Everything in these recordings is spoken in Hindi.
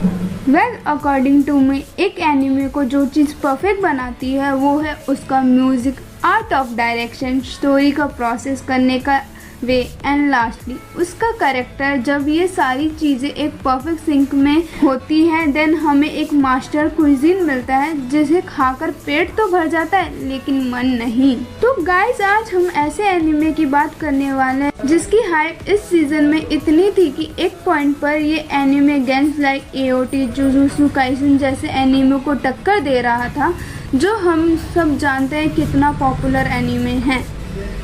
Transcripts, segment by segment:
वेल अकॉर्डिंग टू मी एक एनिमे को जो चीज़ परफेक्ट बनाती है वो है उसका music, art of direction, story का प्रोसेस करने का वे एंड लास्टली उसका कैरेक्टर। जब ये सारी चीज़ें एक परफेक्ट सिंक में होती हैं देन हमें एक मास्टर क्विजीन मिलता है जिसे खाकर पेट तो भर जाता है लेकिन मन नहीं। तो गाइस आज हम ऐसे एनिमे की बात करने वाले हैं जिसकी हाइप इस सीजन में इतनी थी कि एक पॉइंट पर ये anime games like AOT, jujutsu Kaisen जैसे एनिमे को टक्कर दे रहा था जो हम सब जानते हैं कितना पॉपुलर एनिमे है।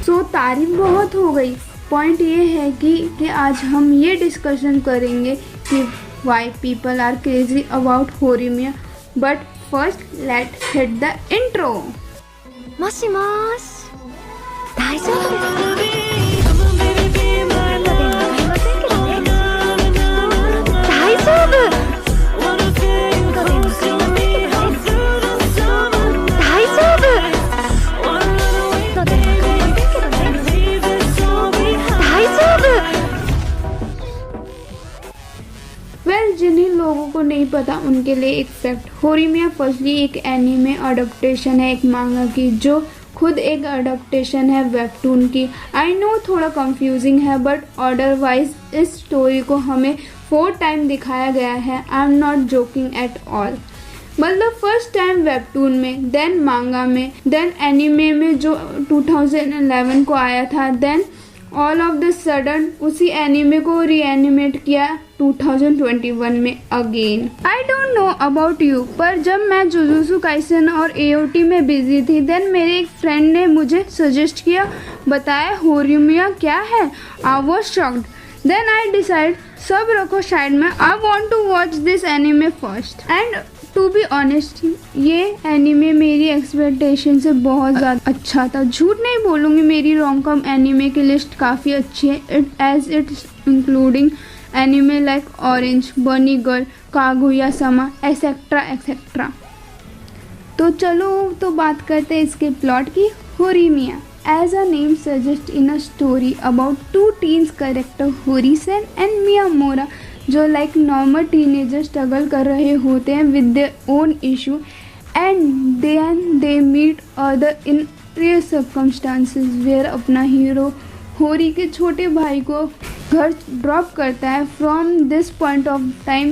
सो तारीफ बहुत हो गई। पॉइंट ये है कि आज हम ये डिस्कशन करेंगे कि why people are crazy about Horimiya. But first let hit the intro. もしもーし、大丈夫ですか？大丈夫。जिन्हीं लोगों को नहीं पता उनके लिए एक फैक्ट, होरीमिया फर्स्टली एक एनीमे अडॉप्टेशन है एक मांगा की जो खुद एक अडॉप्टेशन है वेबटून की। आई नो थोड़ा कंफ्यूजिंग है बट ऑर्डर-वाइज इस स्टोरी को हमें 4 टाइम दिखाया गया है। I am not joking at all. मतलब फर्स्ट टाइम वेबटून में, देन मांगा में, देन एनीमे में जो 2011 को आया था, then all of the sudden उसी एनीमे को रीएनिमेट किया 2021 में again. I don't know about you पर जब मैं जुजुत्सु काइसन और एओटी में बिजी थी देन मेरे एक फ्रेंड ने मुझे सजेस्ट किया, बताया होरीमिया क्या है। I was shocked. Then I decide सब रखो साइड में, I want to watch this anime first. And to be honest ये एनीमे मेरी एक्सपेक्टेशन से बहुत ज़्यादा अच्छा था। झूठ नहीं बोलूँगी, मेरी रोम-कॉम एनीमे की लिस्ट काफ़ी अच्छी है as it's including anime like Orange, Bunny Girl, Kaguya sama etcetera etcetera. तो चलो तो बात करते हैं इसके प्लॉट की। Horimiya as a name suggest in a story about 2 teens character Horisan and Miyamura जो लाइक नॉर्मल टीनेजर स्ट्रगल कर रहे होते हैं with their own issue and then they meet other in real circumstances where अपना हीरो होरी के छोटे भाई को घर ड्रॉप करता है। From this point of time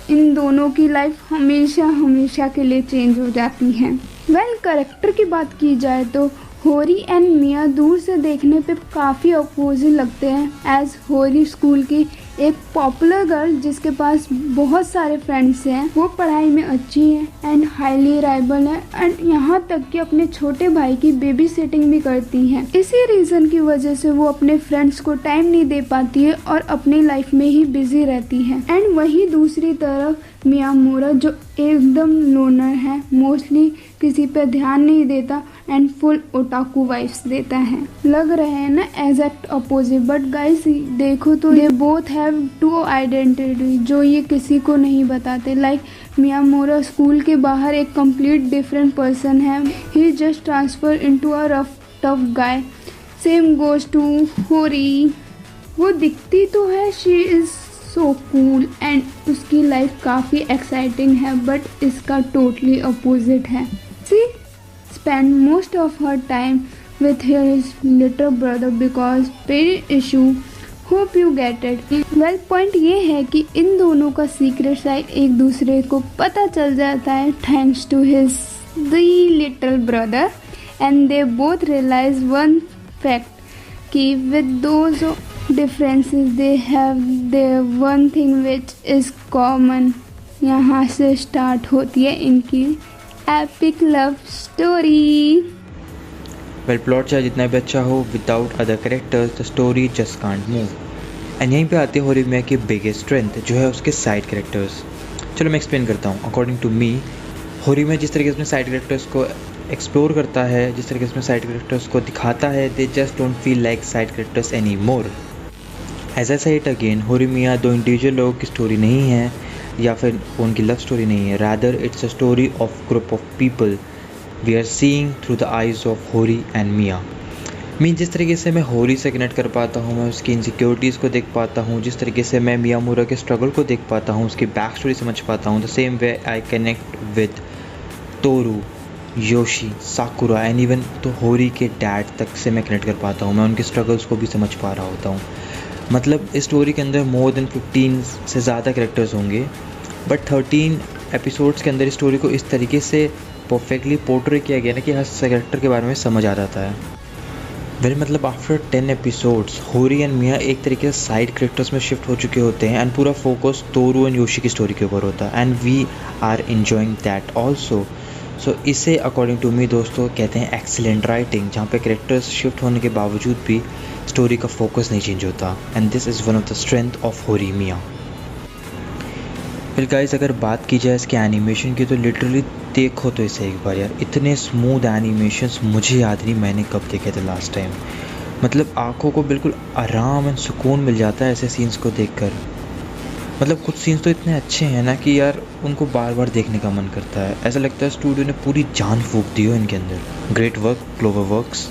in दोनों की लाइफ हमेशा हमेशा के लिए चेंज हो जाती है। वेल कैरेक्टर की बात की जाए तो होरी एंड मिया दूर से देखने पे काफ़ी अपोजिट लगते हैं। एज होरी स्कूल की एक पॉपुलर गर्ल जिसके पास बहुत सारे फ्रेंड्स हैं, वो पढ़ाई में अच्छी है एंड हाईली राइबल है एंड यहाँ तक कि अपने छोटे भाई की बेबी सिटिंग भी करती है। इसी रीज़न की वजह से वो अपने फ्रेंड्स को टाइम नहीं दे पाती है और अपनी लाइफ में ही बिजी रहती है। एंड वहीं दूसरी तरफ मियामोरा जो एकदम लोनर है, मोस्टली किसी पे ध्यान नहीं देता एंड फुल ओटाकू वाइब्स देता है। लग रहे हैं ना एग्जैक्ट अपोजिट, बट गाइस देखो तो दे बोथ हैव 2 आइडेंटिटी जो ये किसी को नहीं बताते। लाइक मियामोरा स्कूल के बाहर एक कंप्लीट डिफरेंट पर्सन है, he just transfer into a rough tough guy. Same goes to Hori, वो दिखती तो है she is so cool and उसकी लाइफ काफ़ी एक्साइटिंग है बट इसका टोटली अपोजिट है। See spend most of her time with his little brother because parent issue. Hope you get it. Well, point ये है कि इन दोनों का सीक्रेट साइड एक दूसरे को पता चल जाता है thanks to his the little brother and they both realize one fact कि with those differences they have their one thing which is common. यहाँ से स्टार्ट होती है इनकी epic love story. Well plot चाहे जितना भी अच्छा हो, without other characters the story just can't move. And यहीं पे आती है होरीमिया की बिगेस्ट स्ट्रेंथ जो है उसके साइड कैरेक्टर्स। चलो मैं एक्सप्लेन करता हूँ। अकॉर्डिंग टू मी होरीमिया जिस तरीके से अपने साइड कैरेक्टर्स को एक्सप्लोर करता है, जिस तरीके से अपने साइड कैरेक्टर्स को दिखाता है, they just don't feel like side characters any more. As I said again, Horimiya 2 individual लोगों की स्टोरी नहीं है या फिर उनकी लव स्टोरी नहीं है, rather it's a story of group of people we are seeing through the eyes of Hori and Miya. Mean जिस तरीके से मैं होरी से कनेक्ट कर पाता हूँ, मैं उसकी इनसिक्योरिटीज़ को देख पाता हूँ, जिस तरीके से मैं मियामुरा के स्ट्रगल को देख पाता हूँ, उसकी बैक स्टोरी समझ पाता हूँ, the same way I connect with Toru, Yoshi, Sakura and even तो होरी के डैड तक से मैं कनेक्ट कर पाता हूँ। मैं उनके स्ट्रगल्स को भी समझ पा रहा होता हूँ। मतलब इस स्टोरी के अंदर मोर देन 15 से ज़्यादा कैरेक्टर्स होंगे, बट 13 एपिसोड्स के अंदर इस स्टोरी को इस तरीके से परफेक्टली पोर्ट्रे किया गया ना कि हर कैरेक्टर के बारे में समझ आ जाता है। वेल मतलब आफ्टर 10 एपिसोड्स होरी एंड मिया एक तरीके से साइड कैरेक्टर्स में शिफ्ट हो चुके होते हैं एंड पूरा फोकस तोरू एंड योशी की स्टोरी के ऊपर होता है and we are enjoying that also. So इसे अकॉर्डिंग टू मी दोस्तों कहते हैं एक्सीलेंट राइटिंग, जहाँ पे कैरेक्टर्स शिफ्ट होने के बावजूद भी स्टोरी का फोकस नहीं चेंज होता and this is one of the strength of होरी मिया। फिर गाइस अगर बात की जाए इसके एनिमेशन की तो लिटरली देखो तो इसे एक बार यार, इतने स्मूथ एनिमेशंस मुझे याद नहीं मैंने कब देखे थे लास्ट टाइम। मतलब आंखों को बिल्कुल आराम एंड सुकून मिल जाता है ऐसे सीन्स को देखकर। मतलब कुछ सीन्स तो इतने अच्छे हैं ना कि यार उनको बार बार देखने का मन करता है। ऐसा लगता है स्टूडियो ने पूरी जान फूंक दी हो इनके अंदर। Great work clover works.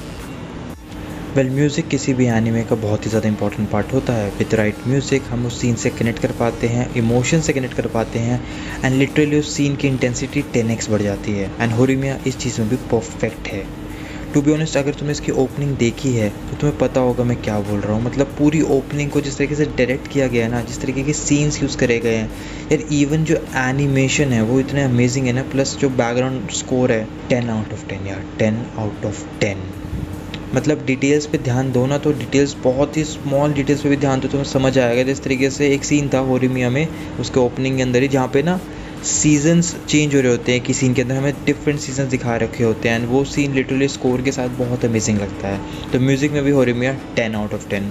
Well music किसी भी एनिमे का बहुत ही ज़्यादा इंपॉर्टेंट पार्ट होता है। विद राइट म्यूज़िक हम उस सीन से कनेक्ट कर पाते हैं, इमोशन से कनेक्ट कर पाते हैं एंड लिटरली उस सीन की इंटेंसिटी 10x बढ़ जाती है एंड होरीमिया इस चीज़ में भी परफेक्ट है। टू बी ऑनेस्ट अगर तुमने इसकी ओपनिंग देखी है तो तुम्हें पता होगा मैं क्या बोल रहा हूँ। मतलब पूरी ओपनिंग को जिस तरीके से डायरेक्ट किया गया है ना, जिस तरीके के सीन्स यूज़ करे गए हैं यार, इवन जो एनिमेशन है वो इतने अमेजिंग है ना, प्लस जो बैकग्राउंड स्कोर है 10 आउट ऑफ 10 यार, 10 आउट ऑफ 10। मतलब डिटेल्स पे ध्यान दो ना तो डिटेल्स, बहुत ही स्मॉल डिटेल्स पे भी ध्यान दो, तुम्हें समझ आएगा। जिस तरीके से एक सीन था होरीमिया में उसके ओपनिंग के अंदर ही, जहाँ पे ना सीजन्स चेंज हो रहे होते हैं कि सीन के अंदर हमें डिफरेंट सीजन्स दिखा रखे होते हैं एंड वो सीन लिटरली स्कोर के साथ बहुत अमेजिंग लगता है। तो म्यूज़िक में भी Horimiya 10 out of 10।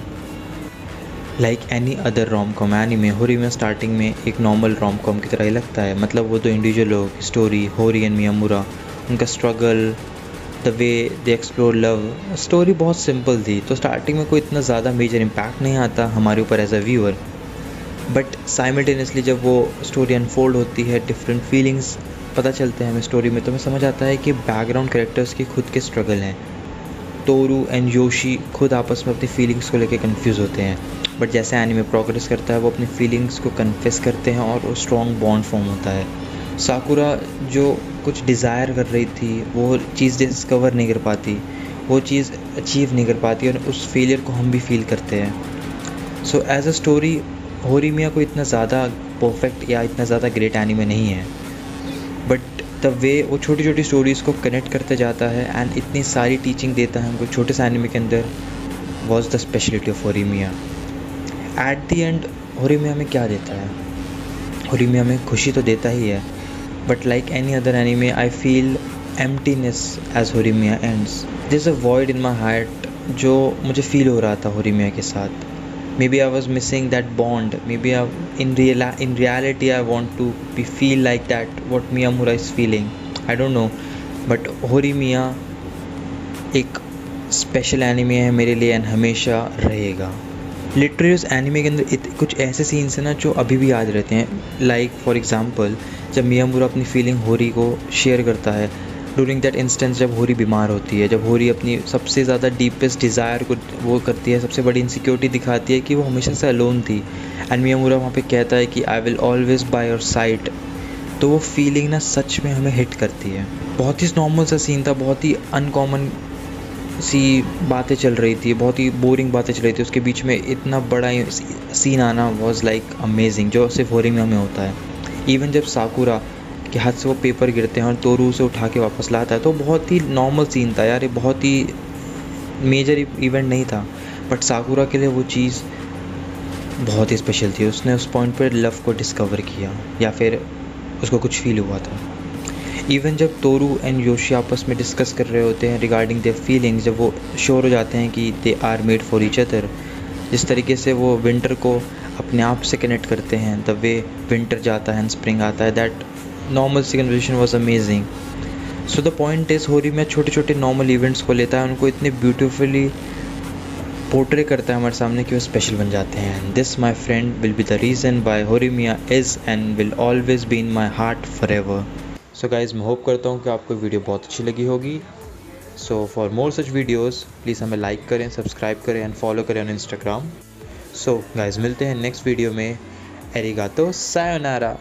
Like any other rom com anime, Horimiya starting में एक नॉर्मल रोम कॉम की तरह ही लगता है। मतलब वो दो इंडिविजुअल लोगों की स्टोरी, होरी एंड मियामुरा, उनका struggle, the way they explore love, story बहुत सिंपल थी। तो स्टार्टिंग में कोई इतना ज़्यादा मेजर इम्पैक्ट नहीं आता हमारे ऊपर as a viewer, but simultaneously जब वो स्टोरी अनफोल्ड होती है, डिफरेंट फीलिंग्स पता चलते हैं हमें स्टोरी में, तो हमें समझ आता है कि बैकग्राउंड कैरेक्टर्स की खुद के स्ट्रगल हैं। तोरू एंड योशी खुद आपस में अपनी फीलिंग्स को लेकर कन्फ्यूज़ होते हैं, बट जैसे एनीमे प्रोग्रेस करता है वो अपनी फीलिंग्स को कन्फेस करते हैं और स्ट्रॉन्ग बॉन्ड फॉर्म होता है। साकुरा जो कुछ डिज़ायर कर रही थी वो चीज़ डिस्कवर नहीं कर पाती, वो चीज़ अचीव नहीं कर पाती और उस फेलियर को हम भी फील करते हैं। सो एज अ स्टोरी होरीमिया को इतना ज़्यादा परफेक्ट या इतना ज़्यादा ग्रेट एनीमे नहीं है, बट द वे वो छोटी छोटी स्टोरीज़ को कनेक्ट करते जाता है एंड इतनी सारी टीचिंग देता है हमको छोटे से एनीमे के अंदर, was the speciality of Horimiya. At the end Horimiya में क्या देता है? होरीमिया में खुशी तो देता ही है, but like any other anime I feel emptiness as Horimiya ends. There's a void in my heart जो मुझे फील हो रहा था होरीमिया के साथ। Maybe I was missing that bond, maybe in reality I want to feel like that what Miyamura is feeling, I don't know, but होरीमिया एक स्पेशल एनिमे है मेरे लिए एंड हमेशा रहेगा। लिटरली उस एनिमे के अंदर कुछ ऐसे सीन्स हैं ना जो अभी भी याद रहते हैं। लाइक फॉर एग्जांपल जब मियामुरा अपनी फीलिंग होरी को शेयर करता है ड्यूरिंग दैट इंस्टेंस, जब होरी बीमार होती है, जब होरी अपनी सबसे ज़्यादा डीपेस्ट डिज़ायर को वो करती है, सबसे बड़ी इनसिक्योरिटी दिखाती है कि वो हमेशा से अलोन थी एंड मियामुरा वहाँ पे कहता है कि I will always by your side. तो वो फीलिंग ना सच में हमें हिट करती है। बहुत ही नॉर्मल सा सीन था, बहुत ही अनकॉमन सी बातें चल रही थी, बहुत ही बोरिंग बातें चल रही थी, उसके बीच में इतना बड़ा सीन आना वॉज लाइक अमेजिंग, जो सिर्फ होरीमिया में होता है। इवन जब साकुरा के हाथ से वो पेपर गिरते हैं और तोरू उसे उठा के वापस लाता है, तो बहुत ही नॉर्मल सीन था यार, ये बहुत ही मेजर इवेंट नहीं था, बट साकुरा के लिए वो चीज़ बहुत ही स्पेशल थी। उसने उस पॉइंट पर लव को डिस्कवर किया या फिर उसको कुछ फील हुआ था। इवन जब तोरू एंड योशी आपस में डिस्कस कर रहे होते हैं रिगार्डिंग देयर फीलिंग्स, जब वो श्योर हो जाते हैं कि they are made for each other, जिस तरीके से वो विंटर को अपने आप से कनेक्ट करते हैं, द वे विंटर जाता है एंड स्प्रिंग आता है, दैट नॉर्मल सी conversation was amazing. So the point is Horimiya छोटे छोटे नॉर्मल इवेंट्स को लेता है, उनको इतने ब्यूटीफुली पोर्ट्रे करता है हमारे सामने कि वो स्पेशल बन जाते हैं। This my friend will be the reason why Horimiya is and will always be in my heart forever. So guys मैं होप करता हूँ कि आपको वीडियो बहुत अच्छी लगी होगी। So for more such videos please हमें लाइक करें, सब्सक्राइब करें एंड फॉलो करें ऑन इंस्टाग्राम। सो गाइज मिलते हैं नेक्स्ट वीडियो में। एरिगातो सायोनारा।